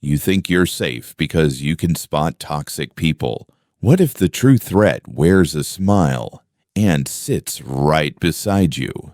You think you're safe because you can spot toxic people. What if the true threat wears a smile and sits right beside you?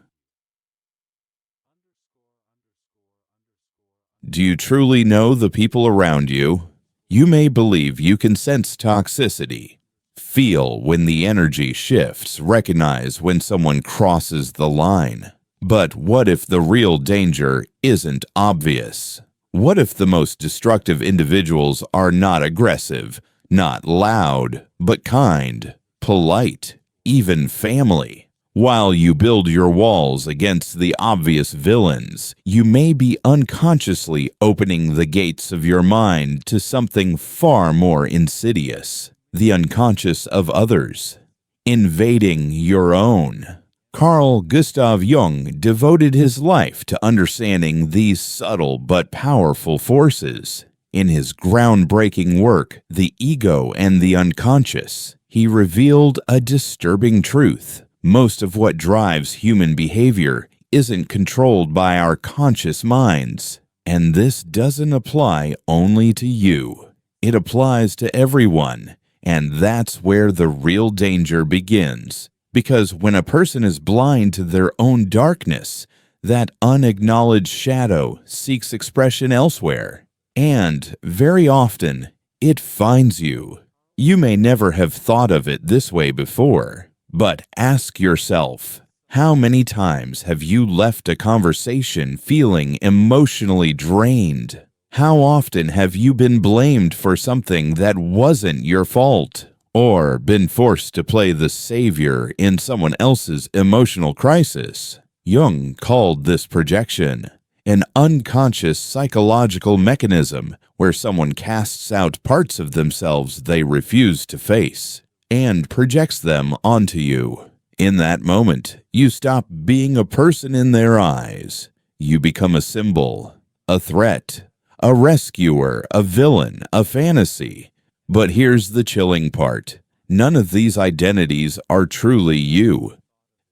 Do you truly know the people around you? You may believe you can sense toxicity, feel when the energy shifts, recognize when someone crosses the line. But what if the real danger isn't obvious? What if the most destructive individuals are not aggressive, not loud, but kind, polite, even family? While you build your walls against the obvious villains, you may be unconsciously opening the gates of your mind to something far more insidious, the unconscious of others, invading your own. Carl Gustav Jung devoted his life to understanding these subtle but powerful forces. In his groundbreaking work, The Ego and the Unconscious, he revealed a disturbing truth. Most of what drives human behavior isn't controlled by our conscious minds. And this doesn't apply only to you. It applies to everyone. And that's where the real danger begins. Because when a person is blind to their own darkness, that unacknowledged shadow seeks expression elsewhere. And very often, it finds you. You may never have thought of it this way before, but ask yourself, how many times have you left a conversation feeling emotionally drained? How often have you been blamed for something that wasn't your fault? Or been forced to play the savior in someone else's emotional crisis? Jung called this projection an unconscious psychological mechanism where someone casts out parts of themselves they refuse to face and projects them onto you. In that moment, you stop being a person in their eyes. You become a symbol, a threat, a rescuer, a villain, a fantasy. But here's the chilling part. None of these identities are truly you.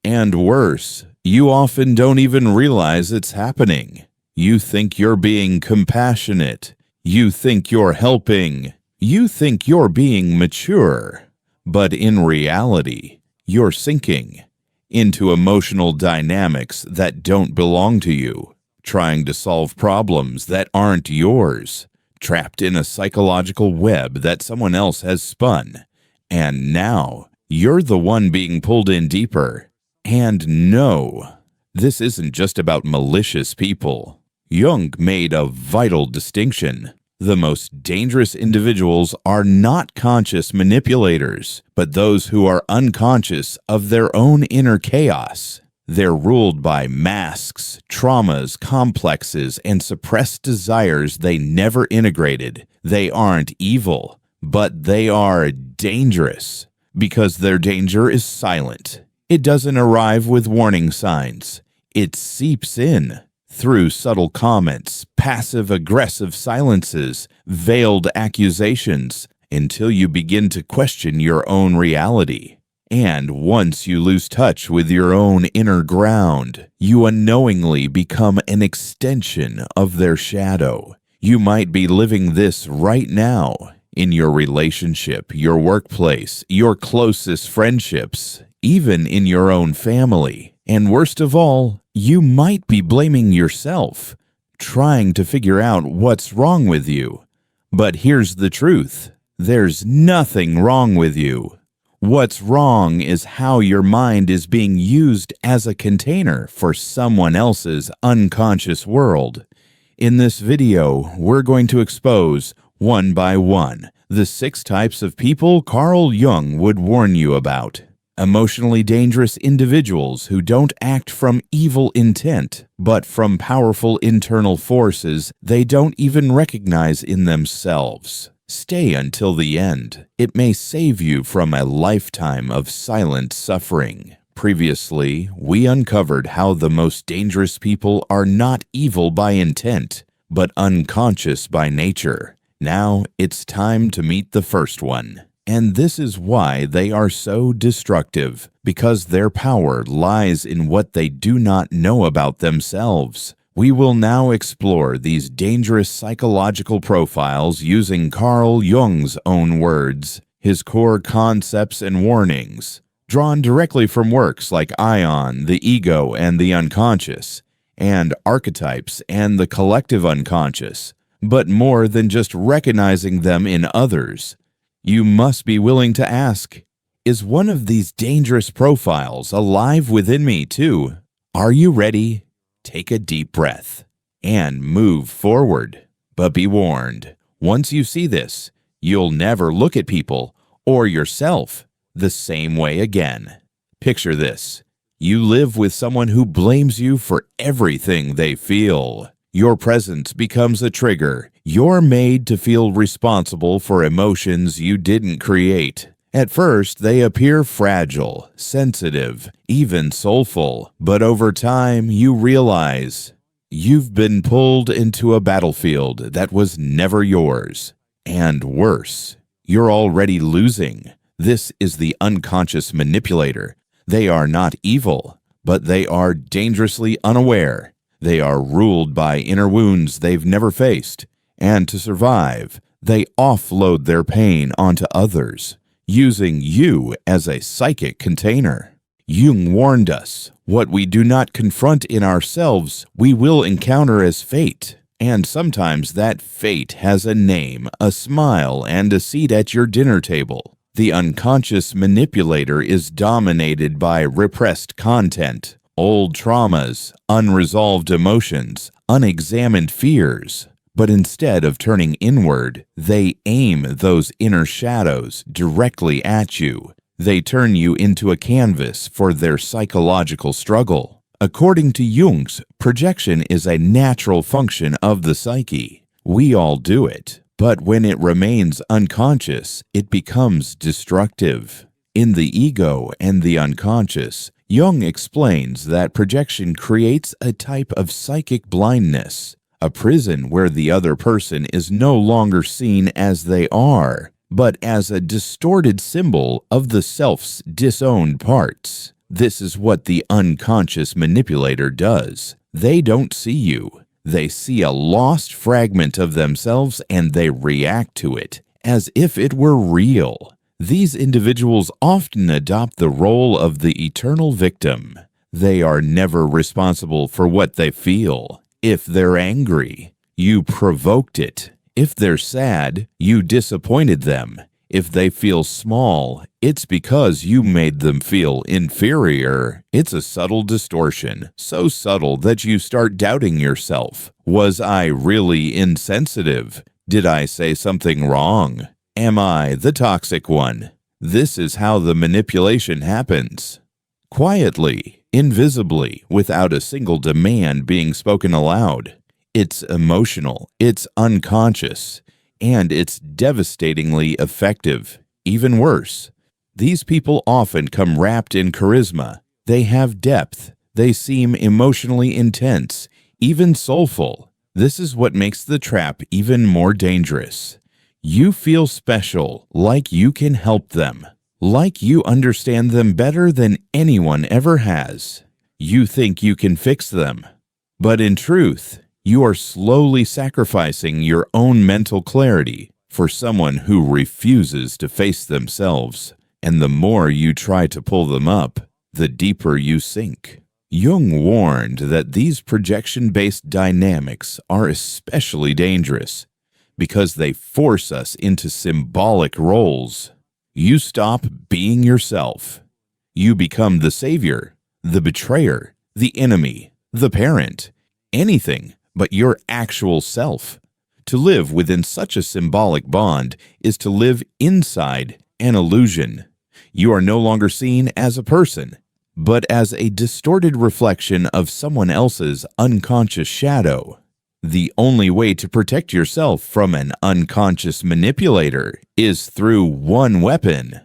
And worse, you often don't even realize it's happening. You think you're being compassionate. You think you're helping. You think you're being mature. But in reality, you're sinking into emotional dynamics that don't belong to you, trying to solve problems that aren't yours, trapped in a psychological web that someone else has spun. And now, you're the one being pulled in deeper. And no, this isn't just about malicious people. Jung made a vital distinction. The most dangerous individuals are not conscious manipulators, but those who are unconscious of their own inner chaos. They're ruled by masks, traumas, complexes, and suppressed desires they never integrated. They aren't evil, but they are dangerous because their danger is silent. It doesn't arrive with warning signs. It seeps in through subtle comments, passive-aggressive silences, veiled accusations, until you begin to question your own reality. And once you lose touch with your own inner ground, you unknowingly become an extension of their shadow. You might be living this right now in your relationship, your workplace, your closest friendships, even in your own family. And worst of all, you might be blaming yourself, trying to figure out what's wrong with you. But here's the truth. There's nothing wrong with you. What's wrong is how your mind is being used as a container for someone else's unconscious world. In this video, we're going to expose, one by one, the 6 types of people Carl Jung would warn you about. Emotionally dangerous individuals who don't act from evil intent, but from powerful internal forces they don't even recognize in themselves. Stay until the end. It may save you from a lifetime of silent suffering. Previously, we uncovered how the most dangerous people are not evil by intent, but unconscious by nature. Now it's time to meet the first one. And this is why they are so destructive, because their power lies in what they do not know about themselves. We will now explore these dangerous psychological profiles using Carl Jung's own words, his core concepts and warnings, drawn directly from works like Ion, the Ego and the Unconscious, and Archetypes and the Collective Unconscious, but more than just recognizing them in others. You must be willing to ask, is one of these dangerous profiles alive within me too? Are you ready? Take a deep breath and move forward. But be warned, once you see this, you'll never look at people or yourself the same way again. Picture this. You live with someone who blames you for everything they feel. Your presence becomes a trigger. You're made to feel responsible for emotions you didn't create. At first, they appear fragile, sensitive, even soulful, but over time you realize you've been pulled into a battlefield that was never yours. And worse, you're already losing. This is the unconscious manipulator. They are not evil, but they are dangerously unaware. They are ruled by inner wounds they've never faced, and to survive, they offload their pain onto others, using you as a psychic container. Jung warned us, what we do not confront in ourselves, we will encounter as fate. And sometimes that fate has a name, a smile, and a seat at your dinner table. The unconscious manipulator is dominated by repressed content, old traumas, unresolved emotions, unexamined fears. But instead of turning inward, they aim those inner shadows directly at you. They turn you into a canvas for their psychological struggle. According to Jung's, projection is a natural function of the psyche. We all do it, but when it remains unconscious, it becomes destructive. In the ego and the unconscious, Jung explains that projection creates a type of psychic blindness, a prison where the other person is no longer seen as they are, but as a distorted symbol of the self's disowned parts. This is what the unconscious manipulator does. They don't see you. They see a lost fragment of themselves and they react to it as if it were real. These individuals often adopt the role of the eternal victim. They are never responsible for what they feel. If they're angry, you provoked it. If they're sad, you disappointed them. If they feel small, it's because you made them feel inferior. It's a subtle distortion, so subtle that you start doubting yourself. Was I really insensitive? Did I say something wrong? Am I the toxic one? This is how the manipulation happens. Quietly, invisibly, without a single demand being spoken aloud. It's emotional, it's unconscious, and it's devastatingly effective. Even worse, these people often come wrapped in charisma. They have depth. They seem emotionally intense, even soulful. This is what makes the trap even more dangerous. You feel special, like you can help them, like you understand them better than anyone ever has. You think you can fix them. But in truth, you are slowly sacrificing your own mental clarity for someone who refuses to face themselves. And the more you try to pull them up, the deeper you sink. Jung warned that these projection-based dynamics are especially dangerous because they force us into symbolic roles. You stop being yourself. You become the savior, the betrayer, the enemy, the parent, anything but your actual self. To live within such a symbolic bond is to live inside an illusion. You are no longer seen as a person, but as a distorted reflection of someone else's unconscious shadow. The only way to protect yourself from an unconscious manipulator is through one weapon: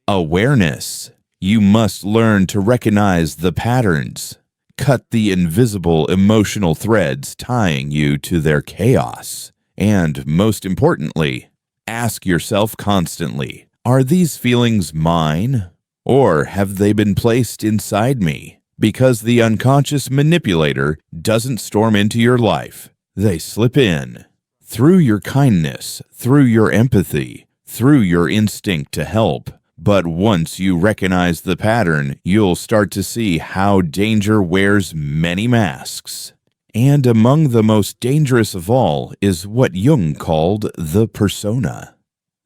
awareness. You must learn to recognize the patterns. Cut the invisible emotional threads tying you to their chaos. And most importantly, ask yourself constantly, are these feelings mine? Or have they been placed inside me? Because the unconscious manipulator doesn't storm into your life. They slip in. Through your kindness, through your empathy, through your instinct to help. But once you recognize the pattern, you'll start to see how danger wears many masks. And among the most dangerous of all is what Jung called the persona,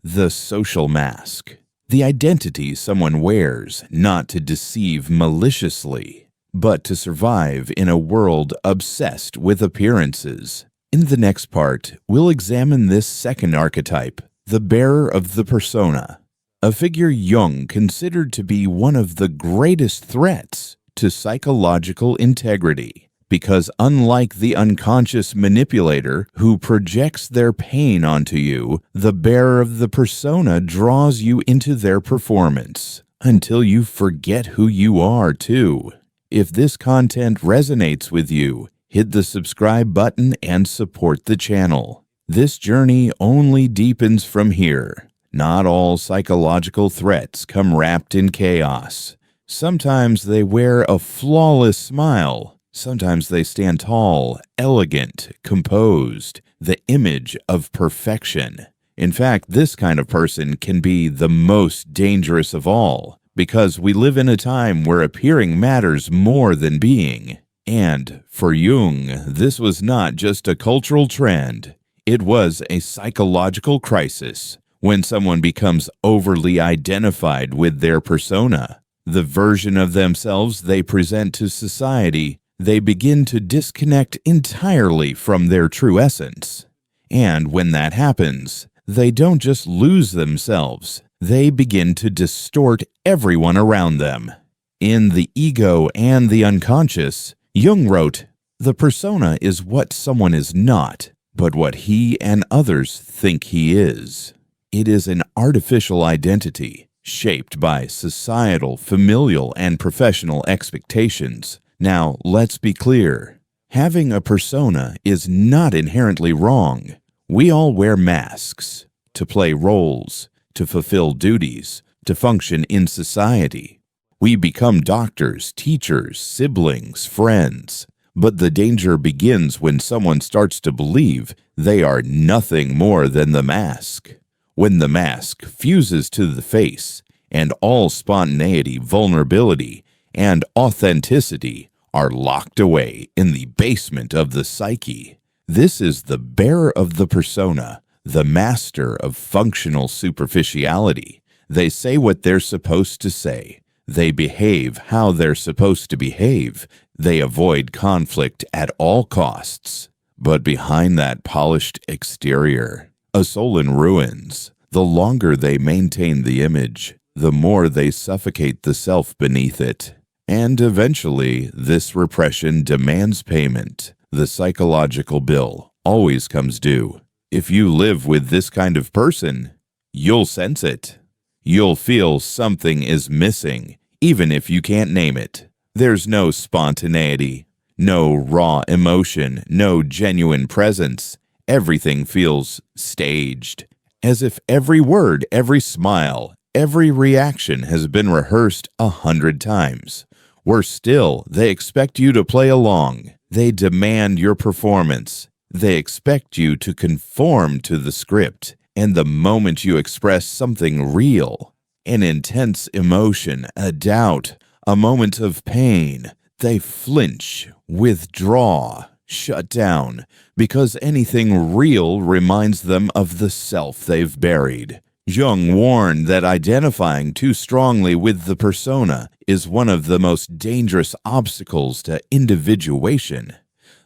the social mask, the identity someone wears not to deceive maliciously, but to survive in a world obsessed with appearances. In the next part, we'll examine this second archetype, the bearer of the persona, a figure Jung considered to be one of the greatest threats to psychological integrity. Because unlike the unconscious manipulator who projects their pain onto you, the bearer of the persona draws you into their performance until you forget who you are, too. If this content resonates with you, hit the subscribe button and support the channel. This journey only deepens from here. Not all psychological threats come wrapped in chaos. Sometimes they wear a flawless smile. Sometimes they stand tall, elegant, composed, the image of perfection. In fact, this kind of person can be the most dangerous of all, because we live in a time where appearing matters more than being. And for Jung, this was not just a cultural trend. It was a psychological crisis when someone becomes overly identified with their persona, the version of themselves they present to society. They begin to disconnect entirely from their true essence. And when that happens, they don't just lose themselves, they begin to distort everyone around them. In The Ego and the Unconscious, Jung wrote, "The persona is what someone is not, but what he and others think he is. It is an artificial identity, shaped by societal, familial, and professional expectations." Now, let's be clear. Having a persona is not inherently wrong. We all wear masks to play roles, to fulfill duties, to function in society. We become doctors, teachers, siblings, friends. But the danger begins when someone starts to believe they are nothing more than the mask. When the mask fuses to the face, and all spontaneity, vulnerability, and authenticity are locked away in the basement of the psyche. This is the bearer of the persona, the master of functional superficiality. They say what they're supposed to say. They behave how they're supposed to behave. They avoid conflict at all costs. But behind that polished exterior, a soul in ruins. The longer they maintain the image, the more they suffocate the self beneath it. And eventually, this repression demands payment. The psychological bill always comes due. If you live with this kind of person, you'll sense it. You'll feel something is missing, even if you can't name it. There's no spontaneity, no raw emotion, no genuine presence. Everything feels staged, as if every word, every smile, every reaction has been rehearsed 100 times. Worse still, they expect you to play along. They demand your performance. They expect you to conform to the script. And the moment you express something real, an intense emotion, a doubt, a moment of pain, they flinch, withdraw, shut down, because anything real reminds them of the self they've buried. Jung warned that identifying too strongly with the persona is one of the most dangerous obstacles to individuation,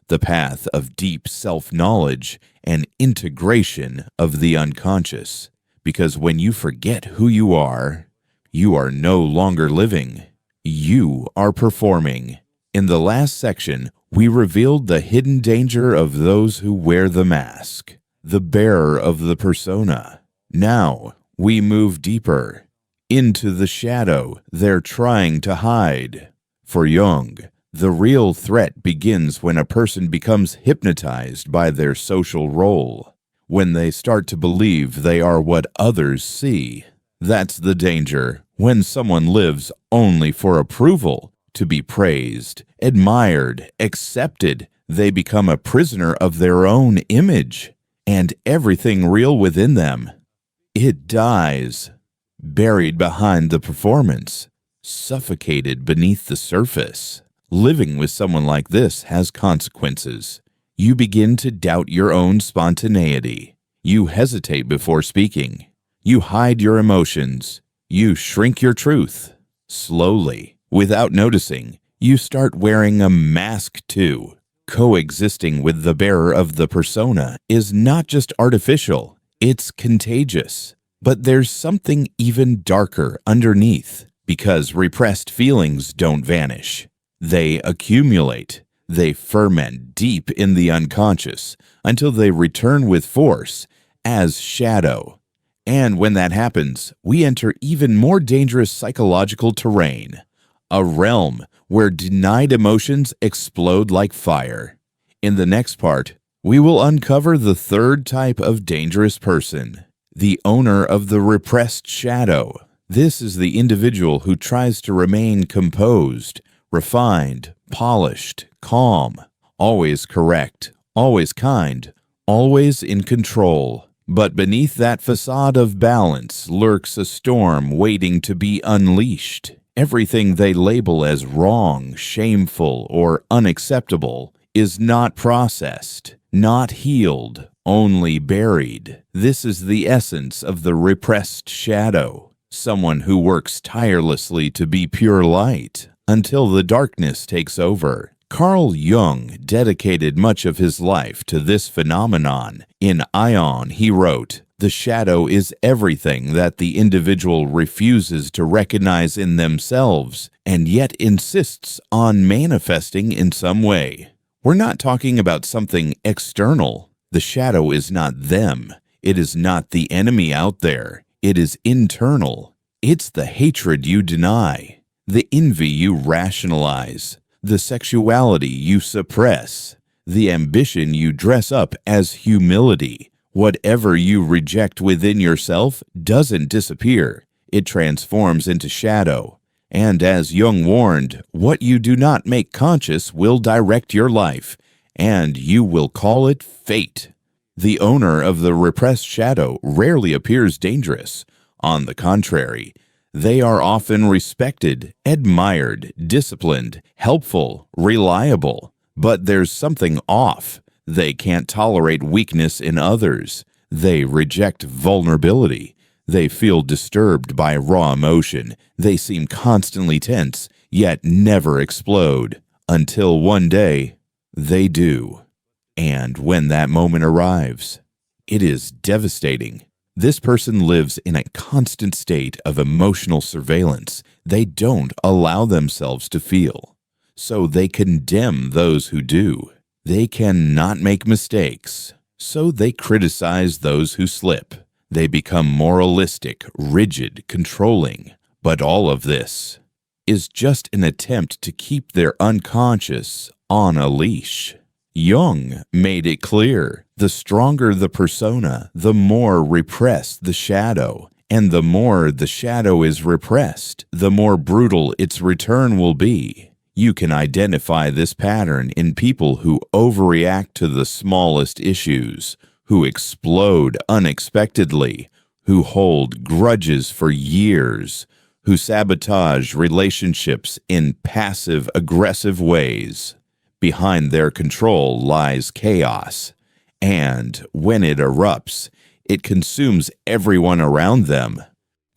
the path of deep self-knowledge and integration of the unconscious. Because when you forget who you are no longer living. You are performing. In the last section, we revealed the hidden danger of those who wear the mask, the bearer of the persona. Now, we move deeper into the shadow they're trying to hide. For Jung, the real threat begins when a person becomes hypnotized by their social role, when they start to believe they are what others see. That's the danger, when someone lives only for approval, to be praised, admired, accepted. They become a prisoner of their own image, and everything real within them, it dies, buried behind the performance, suffocated beneath the surface. Living with someone like this has consequences. You begin to doubt your own spontaneity. You hesitate before speaking. You hide your emotions. You shrink your truth. Slowly, without noticing, you start wearing a mask too. Coexisting with the bearer of the persona is not just artificial, it's contagious. But there's something even darker underneath, because repressed feelings don't vanish. They accumulate. They ferment deep in the unconscious until they return with force as shadow. And when that happens, we enter even more dangerous psychological terrain, a realm where denied emotions explode like fire. In the next part, we will uncover the third type of dangerous person, the owner of the repressed shadow. This is the individual who tries to remain composed, refined, polished, calm, always correct, always kind, always in control. But beneath that facade of balance lurks a storm waiting to be unleashed. Everything they label as wrong, shameful, or unacceptable is not processed, not healed, only buried. This is the essence of the repressed shadow, someone who works tirelessly to be pure light until the darkness takes over. Carl Jung dedicated much of his life to this phenomenon. In Ion, he wrote, "The shadow is everything that the individual refuses to recognize in themselves and yet insists on manifesting in some way." We're not talking about something external. The shadow is not them. It is not the enemy out there. It is internal. It's the hatred you deny, the envy you rationalize, the sexuality you suppress, the ambition you dress up as humility. Whatever you reject within yourself doesn't disappear. It transforms into shadow. And as Jung warned, what you do not make conscious will direct your life, and you will call it fate. The owner of the repressed shadow rarely appears dangerous. On the contrary, they are often respected, admired, disciplined, helpful, reliable. But there's something off. They can't tolerate weakness in others. They reject vulnerability. They feel disturbed by raw emotion. They seem constantly tense, yet never explode. Until one day, they do. And when that moment arrives, it is devastating. This person lives in a constant state of emotional surveillance. They don't allow themselves to feel, so they condemn those who do. They cannot make mistakes, so they criticize those who slip. They become moralistic, rigid, controlling. But all of this is just an attempt to keep their unconscious on a leash. Jung made it clear, the stronger the persona, the more repressed the shadow, and the more the shadow is repressed, the more brutal its return will be. You can identify this pattern in people who overreact to the smallest issues, who explode unexpectedly, who hold grudges for years, who sabotage relationships in passive-aggressive ways. Behind their control lies chaos, and when it erupts, it consumes everyone around them.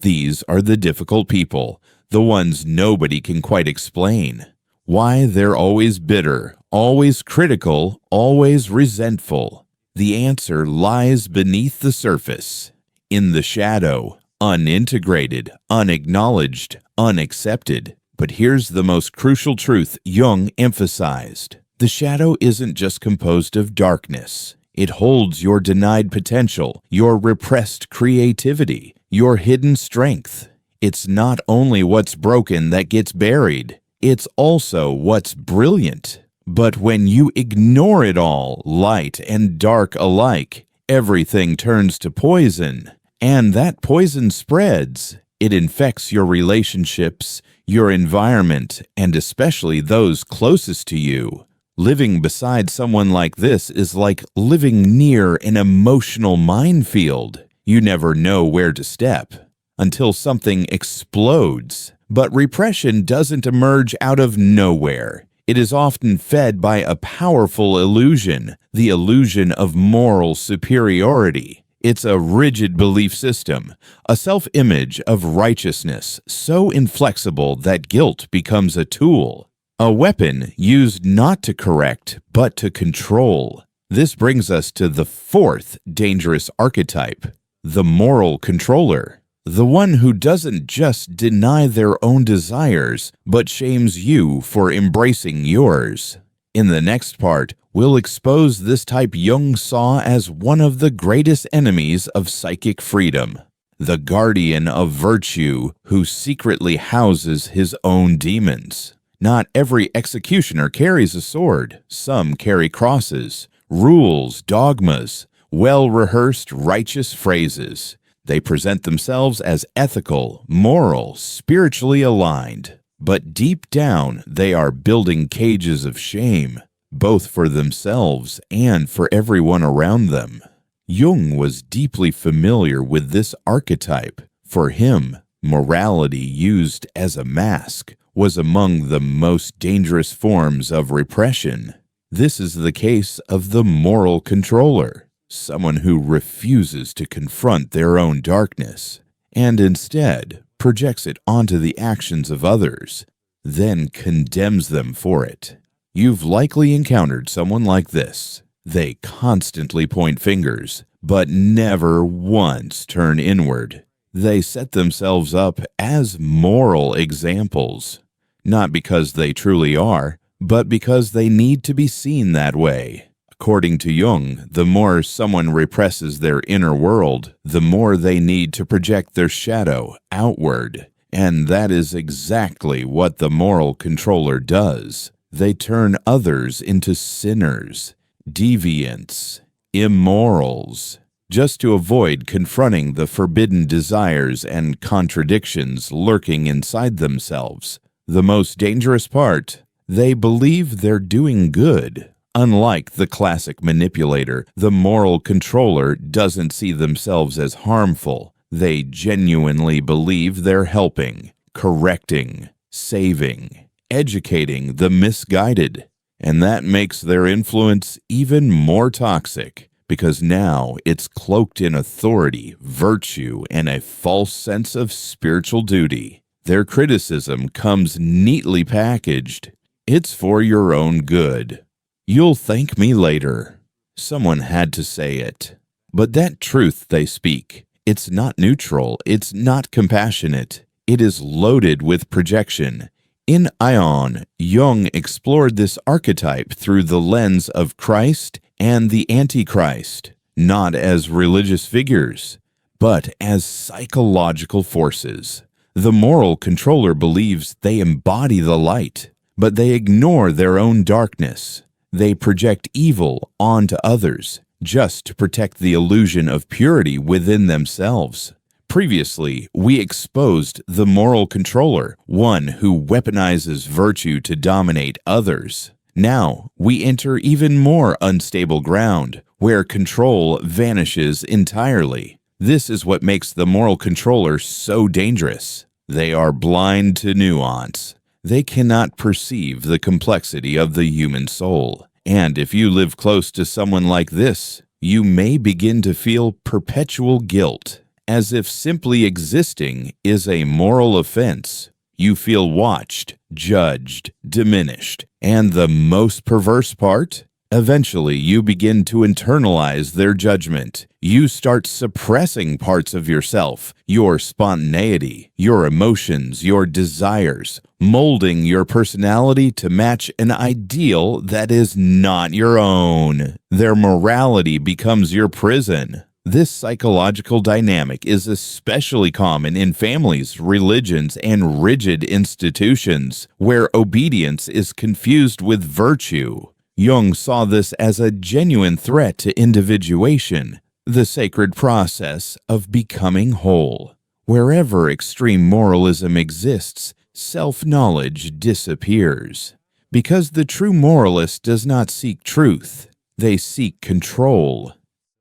These are the difficult people, the ones nobody can quite explain. Why they're always bitter, always critical, always resentful. The answer lies beneath the surface, in the shadow, unintegrated, unacknowledged, unaccepted. But here's the most crucial truth Jung emphasized. The shadow isn't just composed of darkness. It holds your denied potential, your repressed creativity, your hidden strength. It's not only what's broken that gets buried, it's also what's brilliant. But when you ignore it all, light and dark alike, everything turns to poison. And that poison spreads. It infects your relationships, your environment, and especially those closest to you. Living beside someone like this is like living near an emotional minefield. You never know where to step until something explodes. But repression doesn't emerge out of nowhere. It is often fed by a powerful illusion, the illusion of moral superiority. It's a rigid belief system, a self-image of righteousness so inflexible that guilt becomes a tool, a weapon used not to correct, but to control. This brings us to the fourth dangerous archetype, the moral controller. The one who doesn't just deny their own desires, but shames you for embracing yours. In the next part, we'll expose this type Jung saw as one of the greatest enemies of psychic freedom, the guardian of virtue who secretly houses his own demons. Not every executioner carries a sword. Some carry crosses, rules, dogmas, well-rehearsed righteous phrases. They present themselves as ethical, moral, spiritually aligned. But deep down, they are building cages of shame, both for themselves and for everyone around them. Jung was deeply familiar with this archetype. For him, morality used as a mask was among the most dangerous forms of repression. This is the case of the moral controller, someone who refuses to confront their own darkness and instead projects it onto the actions of others, then condemns them for it. You've likely encountered someone like this. They constantly point fingers, but never once turn inward. They set themselves up as moral examples, not because they truly are, but because they need to be seen that way. According to Jung, the more someone represses their inner world, the more they need to project their shadow outward. And that is exactly what the moral controller does. They turn others into sinners, deviants, immorals, just to avoid confronting the forbidden desires and contradictions lurking inside themselves. The most dangerous part, they believe they're doing good. Unlike the classic manipulator, the moral controller doesn't see themselves as harmful. They genuinely believe they're helping, correcting, saving, educating the misguided. And that makes their influence even more toxic, because now it's cloaked in authority, virtue, and a false sense of spiritual duty. Their criticism comes neatly packaged. It's for your own good. You'll thank me later. Someone had to say it. But that truth they speak, it's not neutral, it's not compassionate. It is loaded with projection. In Ion, Jung explored this archetype through the lens of Christ and the Antichrist, not as religious figures, but as psychological forces. The moral controller believes they embody the light, but they ignore their own darkness. They project evil onto others just to protect the illusion of purity within themselves. Previously, we exposed the moral controller, one who weaponizes virtue to dominate others. Now, we enter even more unstable ground, where control vanishes entirely. This is what makes the moral controller so dangerous. They are blind to nuance. They cannot perceive the complexity of the human soul. And if you live close to someone like this, you may begin to feel perpetual guilt, as if simply existing is a moral offense. You feel watched, judged, diminished. And the most perverse part? Eventually, you begin to internalize their judgment. You start suppressing parts of yourself, your spontaneity, your emotions, your desires, molding your personality to match an ideal that is not your own. Their morality becomes your prison. This psychological dynamic is especially common in families, religions, and rigid institutions, where obedience is confused with virtue. Jung saw this as a genuine threat to individuation, the sacred process of becoming whole. Wherever extreme moralism exists, self-knowledge disappears. Because the true moralist does not seek truth, they seek control.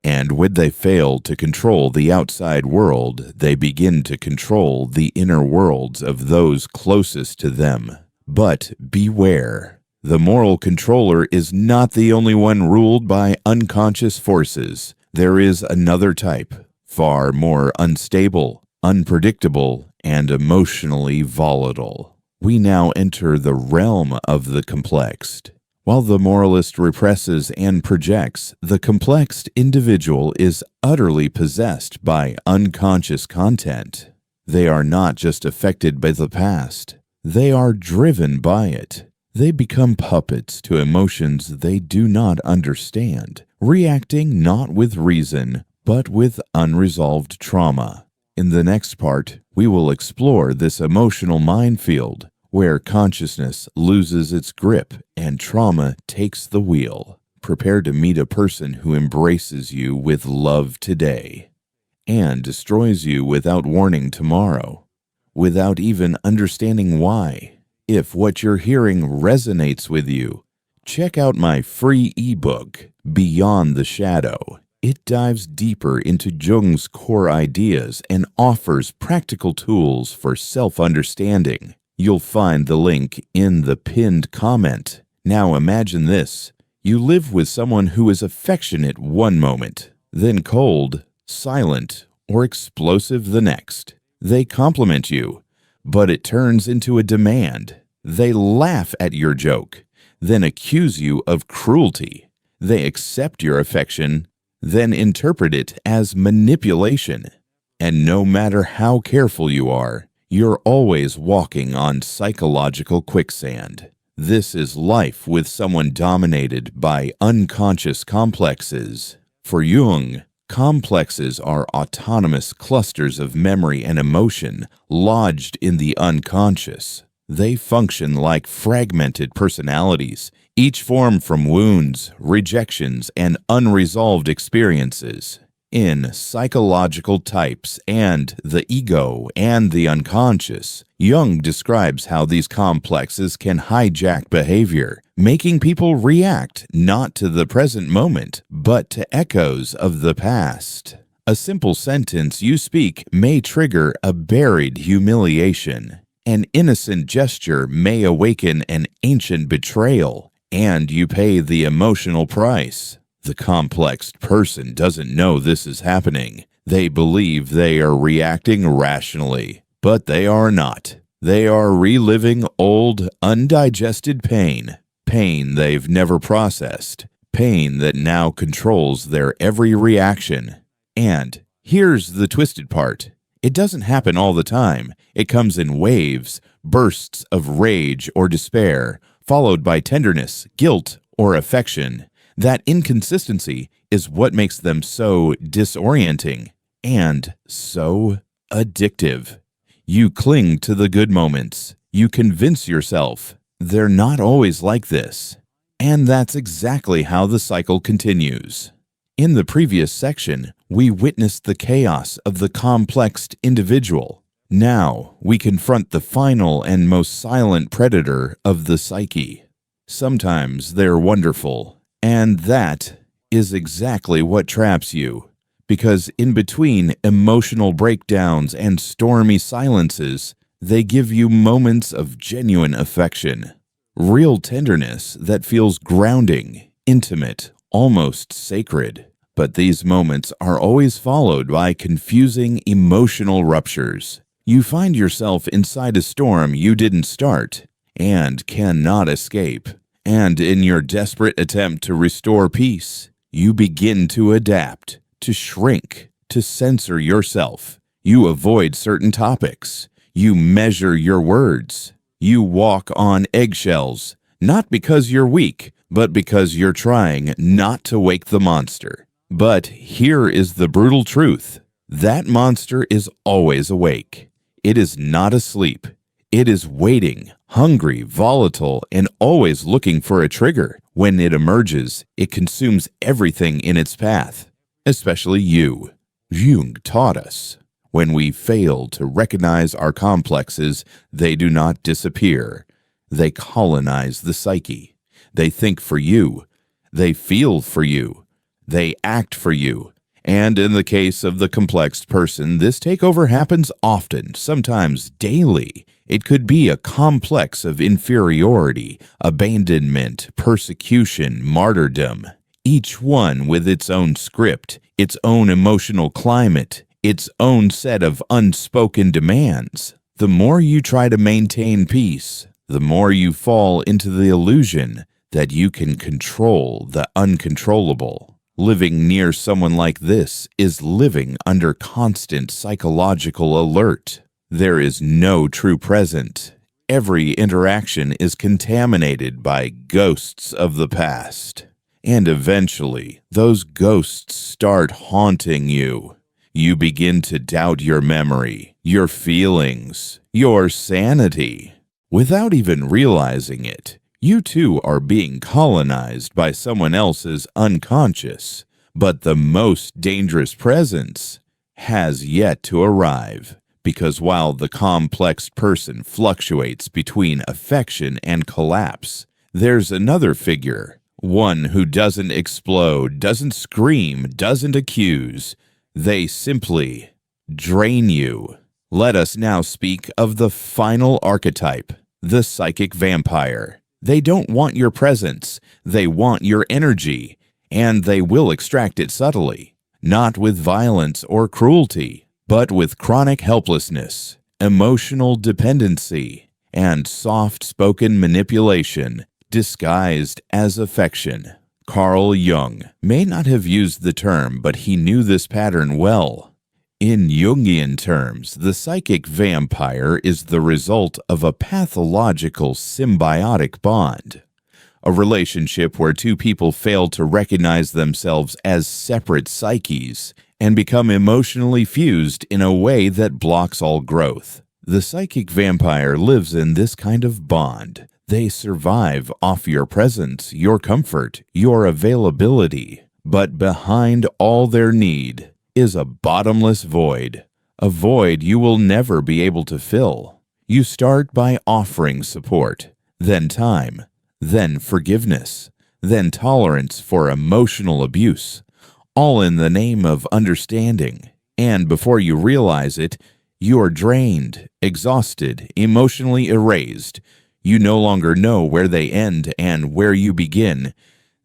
And when they fail to control the outside world, they begin to control the inner worlds of those closest to them. But beware, the moral controller is not the only one ruled by unconscious forces. There is another type, far more unstable, unpredictable, and emotionally volatile. We now enter the realm of the complexed. While the moralist represses and projects, the complexed individual is utterly possessed by unconscious content. They are not just affected by the past, they are driven by it. They become puppets to emotions they do not understand, reacting not with reason, but with unresolved trauma. In the next part, we will explore this emotional minefield, where consciousness loses its grip and trauma takes the wheel. Prepare to meet a person who embraces you with love today and destroys you without warning tomorrow, without even understanding why. If what you're hearing resonates with you, check out my free ebook, Beyond the Shadow. It dives deeper into Jung's core ideas and offers practical tools for self-understanding. You'll find the link in the pinned comment. Now imagine this. You live with someone who is affectionate one moment, then cold, silent, or explosive the next. They compliment you, but it turns into a demand. They laugh at your joke, then accuse you of cruelty. They accept your affection, then interpret it as manipulation. And no matter how careful you are, you're always walking on psychological quicksand. This is life with someone dominated by unconscious complexes. For Jung, complexes are autonomous clusters of memory and emotion lodged in the unconscious. They function like fragmented personalities, each formed from wounds, rejections, and unresolved experiences. In Psychological Types and the Ego and the Unconscious, Jung describes how these complexes can hijack behavior, making people react not to the present moment, but to echoes of the past. A simple sentence you speak may trigger a buried humiliation. An innocent gesture may awaken an ancient betrayal, and you pay the emotional price. The complexed person doesn't know this is happening. They believe they are reacting rationally, but they are not. They are reliving old, undigested pain. Pain they've never processed. Pain that now controls their every reaction. And here's the twisted part. It doesn't happen all the time. It comes in waves, bursts of rage or despair, followed by tenderness, guilt, or affection. That inconsistency is what makes them so disorienting and so addictive. You cling to the good moments. You convince yourself they're not always like this. And that's exactly how the cycle continues. In the previous section, we witnessed the chaos of the complexed individual. Now, we confront the final and most silent predator of the psyche. Sometimes they're wonderful. And that is exactly what traps you, because in between emotional breakdowns and stormy silences, they give you moments of genuine affection, real tenderness that feels grounding, intimate, almost sacred. But these moments are always followed by confusing emotional ruptures. You find yourself inside a storm you didn't start and cannot escape. And in your desperate attempt to restore peace, you begin to adapt, to shrink, to censor yourself. You avoid certain topics. You measure your words. You walk on eggshells, not because you're weak, but because you're trying not to wake the monster. But here is the brutal truth. That monster is always awake. It is not asleep. It is waiting, hungry, volatile, and always looking for a trigger. When it emerges, it consumes everything in its path, especially you. Jung taught us, When we fail to recognize our complexes, they do not disappear. They colonize the psyche. They think for you. They feel for you. They act for you. And in the case of the complex person, this takeover happens often, sometimes daily. It could be a complex of inferiority, abandonment, persecution, martyrdom. Each one with its own script, its own emotional climate, its own set of unspoken demands. The more you try to maintain peace, the more you fall into the illusion that you can control the uncontrollable. Living near someone like this is living under constant psychological alert. There is no true present. Every interaction is contaminated by ghosts of the past. And eventually, those ghosts start haunting you. You begin to doubt your memory, your feelings, your sanity. Without even realizing it, you too are being colonized by someone else's unconscious. But the most dangerous presence has yet to arrive, because while the complex person fluctuates between affection and collapse, there's another figure, one who doesn't explode, doesn't scream, doesn't accuse. They simply drain you. Let us now speak of the final archetype, the psychic vampire. They don't want your presence. They want your energy, and they will extract it subtly, not with violence or cruelty, but with chronic helplessness, emotional dependency, and soft-spoken manipulation disguised as affection. Carl Jung may not have used the term, but he knew this pattern well. In Jungian terms, the psychic vampire is the result of a pathological symbiotic bond, a relationship where two people fail to recognize themselves as separate psyches and become emotionally fused in a way that blocks all growth. The psychic vampire lives in this kind of bond. They survive off your presence, your comfort, your availability. But behind all their need is a bottomless void, a void you will never be able to fill. You start by offering support, then time, then forgiveness, then tolerance for emotional abuse, all in the name of understanding. And before you realize it, you are drained, exhausted, emotionally erased. You no longer know where they end and where you begin.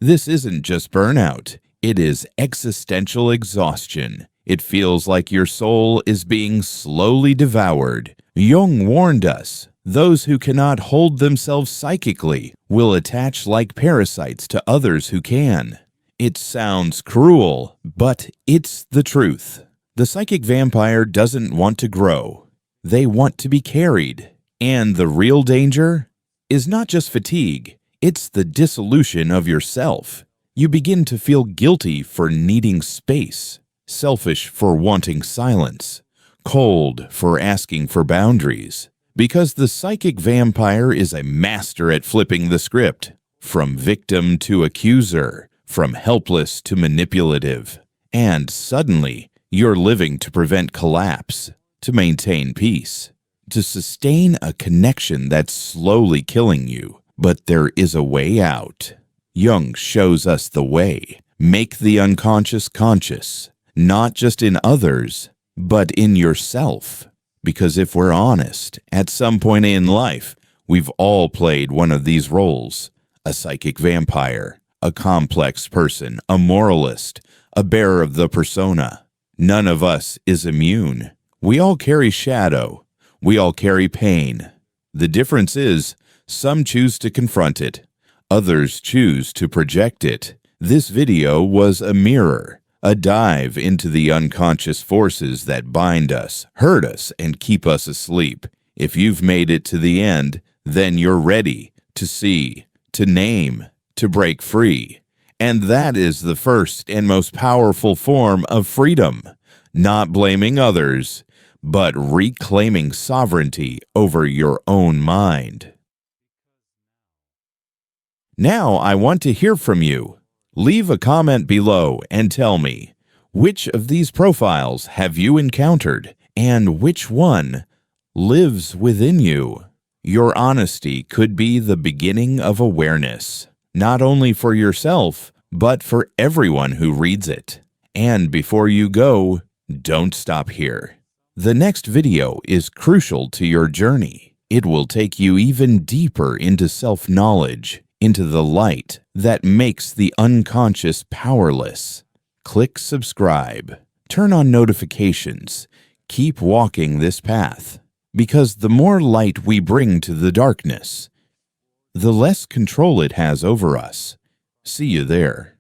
This isn't just burnout. It is existential exhaustion. It feels like your soul is being slowly devoured. Jung warned us, those who cannot hold themselves psychically will attach like parasites to others who can. It sounds cruel, but it's the truth. The psychic vampire doesn't want to grow. They want to be carried. And the real danger is not just fatigue, it's the dissolution of yourself. You begin to feel guilty for needing space, selfish for wanting silence, cold for asking for boundaries, because the psychic vampire is a master at flipping the script, from victim to accuser, from helpless to manipulative. And suddenly, you're living to prevent collapse, to maintain peace, to sustain a connection that's slowly killing you. But there is a way out. Jung shows us the way. Make the unconscious conscious, not just in others, but in yourself. Because if we're honest, at some point in life, we've all played one of these roles. A psychic vampire, a complex person, a moralist, a bearer of the persona. None of us is immune. We all carry shadow. We all carry pain. The difference is, some choose to confront it. Others choose to project it. This video was a mirror, a dive into the unconscious forces that bind us, hurt us, and keep us asleep. If you've made it to the end, then you're ready to see, to name, to break free. And that is the first and most powerful form of freedom. Not blaming others, but reclaiming sovereignty over your own mind. Now I want to hear from you. Leave a comment below and tell me, which of these profiles have you encountered, and which one lives within you. Your honesty could be the beginning of awareness, not only for yourself, but for everyone who reads it. And before you go, don't stop here. The next video is crucial to your journey. It will take you even deeper into self-knowledge, into the light that makes the unconscious powerless. Click subscribe. Turn on notifications. Keep walking this path, because the more light we bring to the darkness, the less control it has over us. See you there.